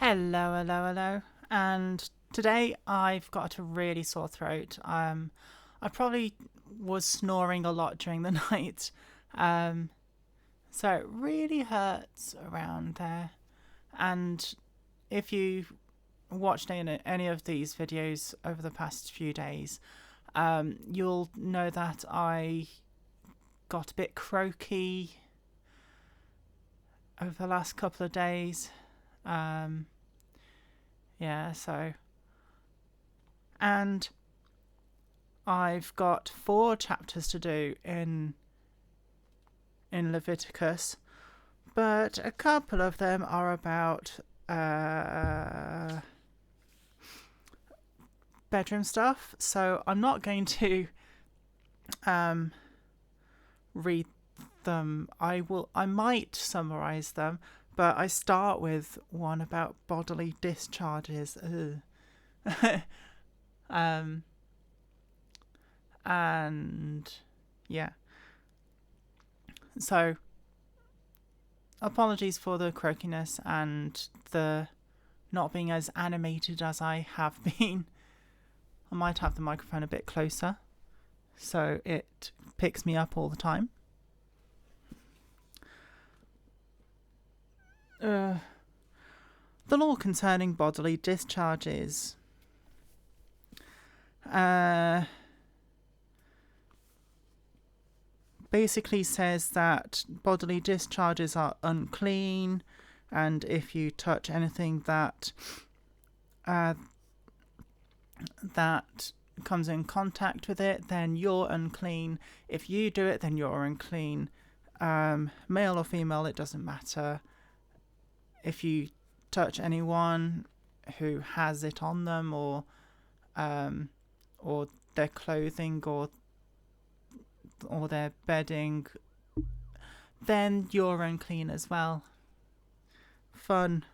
Hello, hello, hello. And today I've got a really sore throat. I probably was snoring a lot during the night. Um, so it really hurts around there. And if you watched any of these videos over the past few days, you'll know that I got a bit croaky over the last couple of days. Um, yeah, so. And I've got 4 chapters to do in Leviticus, but a couple of them are about bedroom stuff, so I'm not going to read them. I might summarize them, but I start with one about bodily discharges. And yeah, so apologies for the croakiness and the not being as animated as I have been. I might have the microphone a bit closer so it picks me up all the time. The law concerning bodily discharges. Basically says that bodily discharges are unclean, and if you touch anything that comes in contact with it, then you're unclean. If you do it, then you're unclean. Male or female, it doesn't matter. If you touch anyone who has it on them, or their clothing, or their bedding, then you're unclean as well. Fun.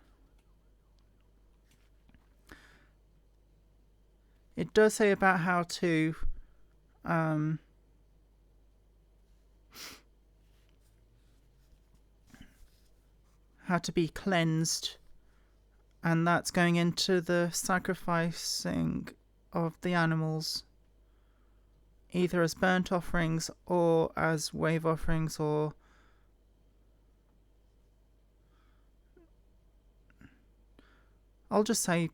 It does say about how to be cleansed, and that's going into the sacrificing of the animals, either as burnt offerings or as wave offerings, or I'll just say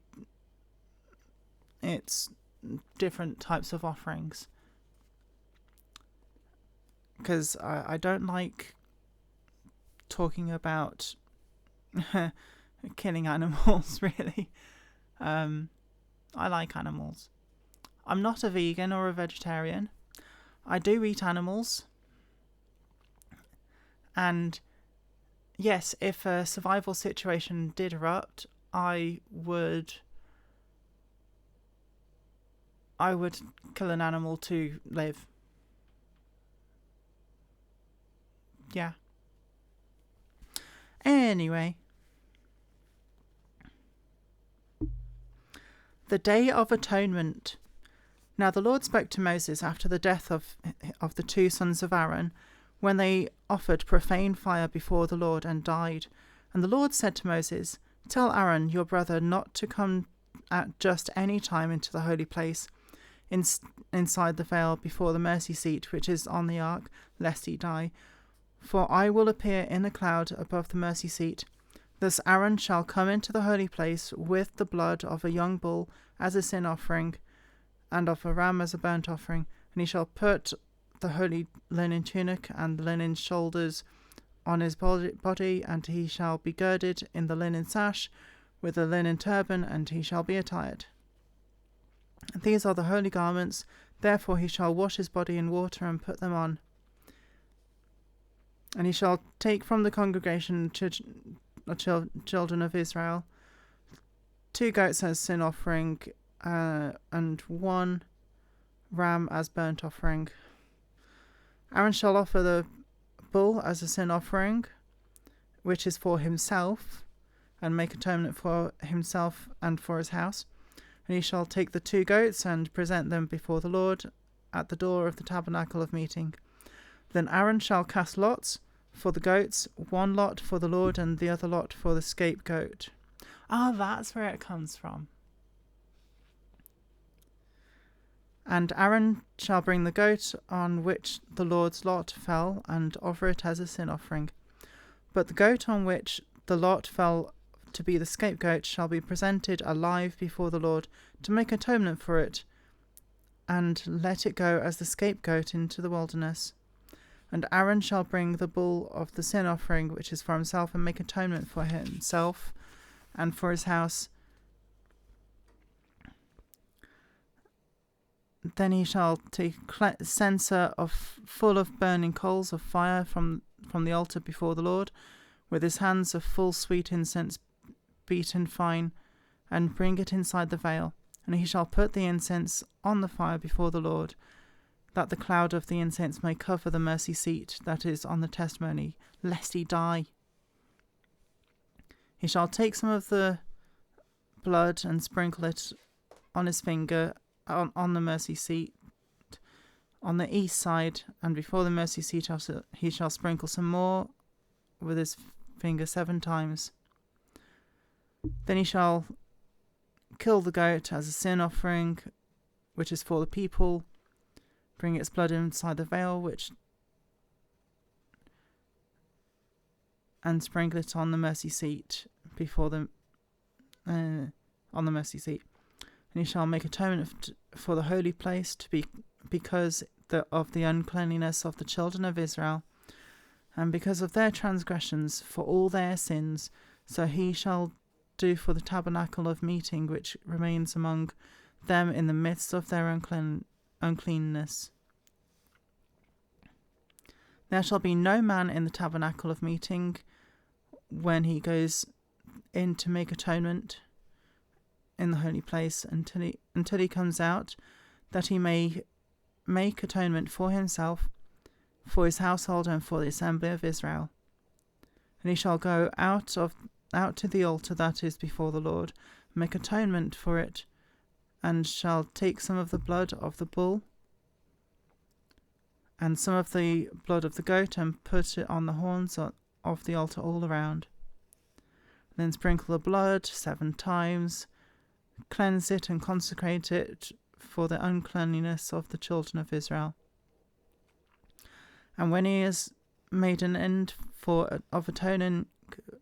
it's different types of offerings, because I don't like talking about killing animals, really. I like animals. I'm not a vegan or a vegetarian. I do eat animals. And yes, if a survival situation did erupt, I would kill an animal to live. Yeah. Anyway. The Day of Atonement. Now the Lord spoke to Moses after the death of the 2 sons of Aaron, when they offered profane fire before the Lord and died. And the Lord said to Moses, "Tell Aaron, your brother, not to come at just any time into the holy place, inside the veil before the mercy seat which is on the ark, lest he die. For I will appear in a cloud above the mercy seat. Thus Aaron shall come into the holy place with the blood of a young bull as a sin offering, and of a ram as a burnt offering, and he shall put the holy linen tunic and the linen shoulders on his body, and he shall be girded in the linen sash with a linen turban, and he shall be attired. These are the holy garments, therefore he shall wash his body in water and put them on. And he shall take from the congregation children of Israel 2 goats as sin offering, and 1 ram as burnt offering. Aaron shall offer the bull as a sin offering, which is for himself, and make atonement for himself and for his house. And he shall take the 2 goats and present them before the Lord at the door of the tabernacle of meeting. Then Aaron shall cast lots for the goats, 1 lot for the Lord and the other lot for the scapegoat. Oh, that's where it comes from. And Aaron shall bring the goat on which the Lord's lot fell, and offer it as a sin offering. But the goat on which the lot fell to be the scapegoat shall be presented alive before the Lord to make atonement for it, and let it go as the scapegoat into the wilderness. And Aaron shall bring the bull of the sin offering, which is for himself, and make atonement for himself and for his house. Then he shall take a censer full of burning coals of fire from the altar before the Lord, with his hands of full sweet incense beaten fine, and bring it inside the veil. And he shall put the incense on the fire before the Lord, that the cloud of the incense may cover the mercy seat that is on the testimony, lest he die. He shall take some of the blood and sprinkle it on his finger on the mercy seat on the east side, and before the mercy seat he shall sprinkle some more with his finger 7 times. Then he shall kill the goat as a sin offering, which is for the people, bring its blood inside the veil, and sprinkle it on the mercy seat before the on the mercy seat. And he shall make atonement for the holy place because of the uncleanliness of the children of Israel, and because of their transgressions, for all their sins. So he shall do for the tabernacle of meeting, which remains among them in the midst of their uncleanness. There shall be no man in the tabernacle of meeting when he goes in to make atonement in the holy place until he comes out, that he may make atonement for himself, for his household, and for the assembly of Israel. And he shall go out to the altar that is before the Lord, make atonement for it, and shall take some of the blood of the bull and some of the blood of the goat, and put it on the horns of the altar all around. Then sprinkle the blood 7 times, cleanse it and consecrate it for the uncleanliness of the children of Israel. And when he has made an end of atoning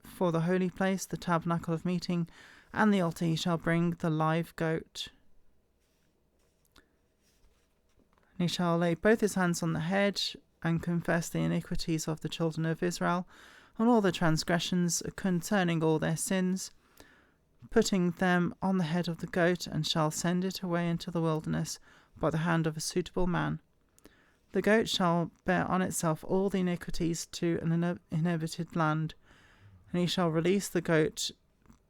for the holy place, the tabernacle of meeting, and the altar, he shall bring the live goat. And he shall lay both his hands on the head, and confess the iniquities of the children of Israel, and all the transgressions concerning all their sins, putting them on the head of the goat, and shall send it away into the wilderness by the hand of a suitable man. The goat shall bear on itself all the iniquities to an inhabited land, and he shall release the goat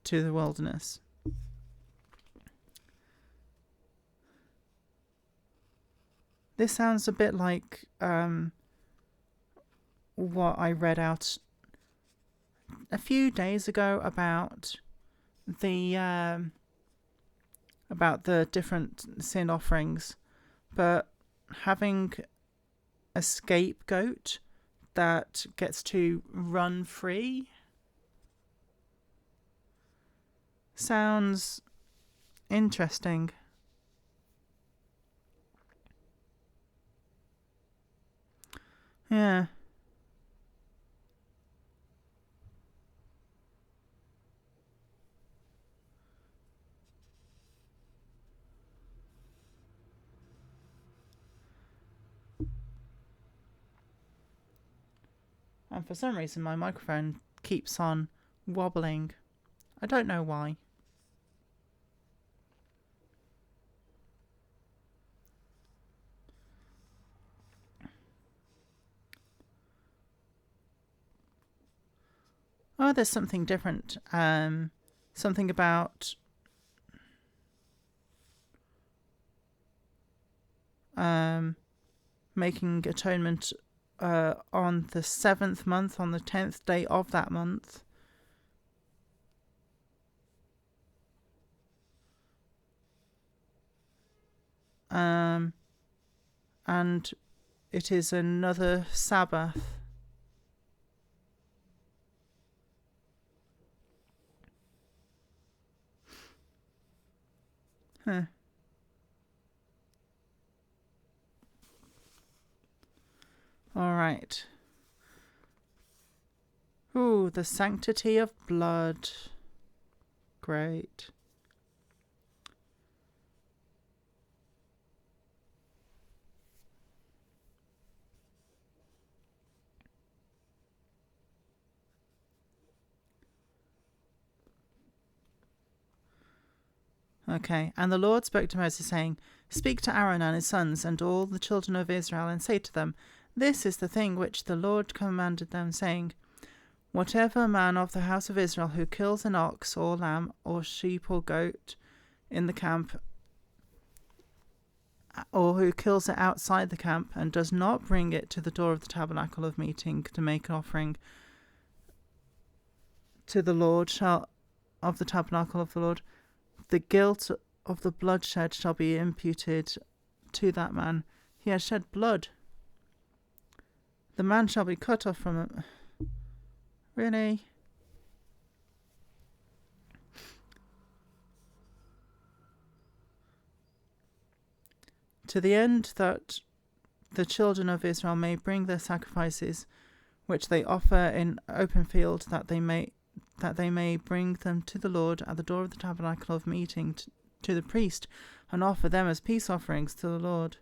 to the wilderness. This sounds a bit like what I read out a few days ago about the different sin offerings, but having a scapegoat that gets to run free sounds interesting. Yeah. And for some reason my microphone keeps on wobbling. I don't know why. Oh, there's something different. Something about making atonement on the 7th month, on the 10th day of that month. And it is another Sabbath. Huh. All right. Ooh, the sanctity of blood. Great. Okay. And the Lord spoke to Moses, saying, Speak to Aaron and his sons and all the children of Israel, and say to them, This is the thing which the Lord commanded them, saying, Whatever man of the house of Israel who kills an ox or lamb or sheep or goat in the camp, or who kills it outside the camp and does not bring it to the door of the tabernacle of meeting to make an offering to the Lord of the tabernacle of the Lord, the guilt of the bloodshed shall be imputed to that man. He has shed blood. The man shall be cut off from it. Really? To the end that the children of Israel may bring their sacrifices, which they offer in open field, that they may bring them to the Lord at the door of the tabernacle of meeting to the priest, and offer them as peace offerings to the Lord.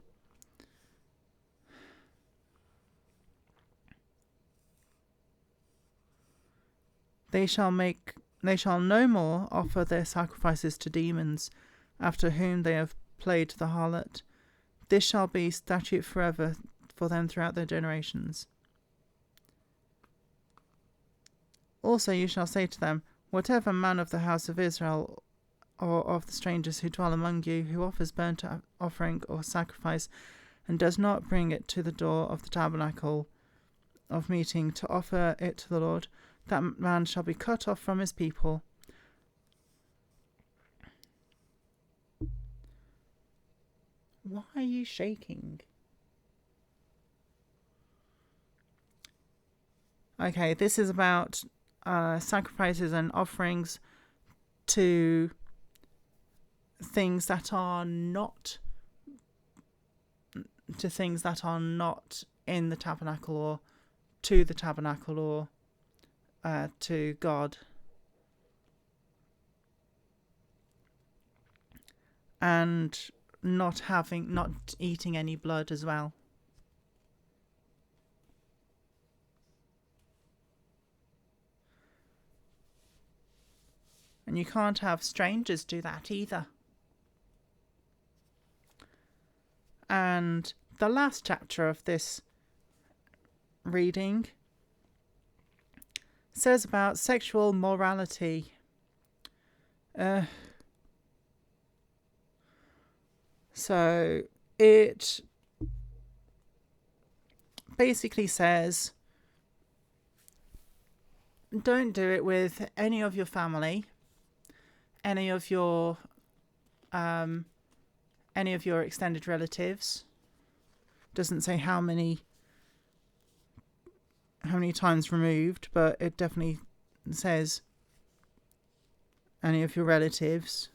They shall no more offer their sacrifices to demons, after whom they have played the harlot. This shall be statute forever for them throughout their generations. Also you shall say to them, Whatever man of the house of Israel or of the strangers who dwell among you, who offers burnt offering or sacrifice, and does not bring it to the door of the tabernacle of meeting to offer it to the Lord, that man shall be cut off from his people. Why are you shaking? Okay, this is about sacrifices and offerings to things that are not in the tabernacle, or to the tabernacle, or to God. And not eating any blood as well. And you can't have strangers do that either. And the last chapter of this reading says about sexual morality. So it basically says, don't do it with any of your family, any of your extended relatives. Doesn't say how many times removed, but it definitely says any of your relatives.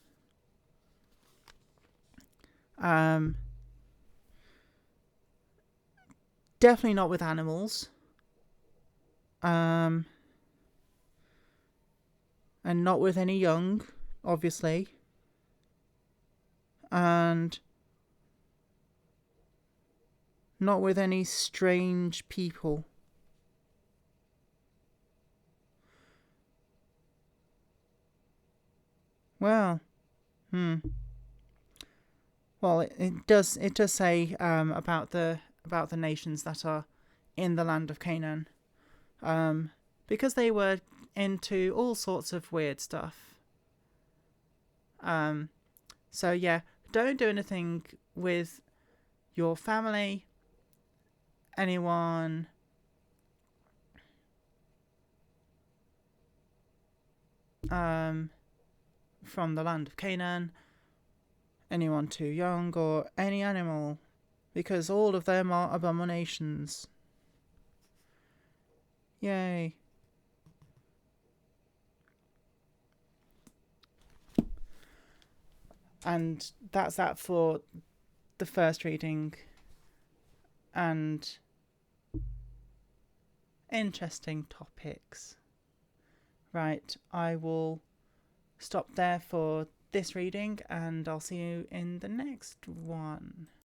Definitely not with animals. And not with any young, obviously. And not with any strange people. Well, Well, it does say about the nations that are in the land of Canaan, because they were into all sorts of weird stuff. So yeah, don't do anything with your family, anyone from the land of Canaan, anyone too young, or any animal, because all of them are abominations. Yay. And that's that for the first reading. And interesting topics. Right, I will stop there for this reading, and I'll see you in the next one.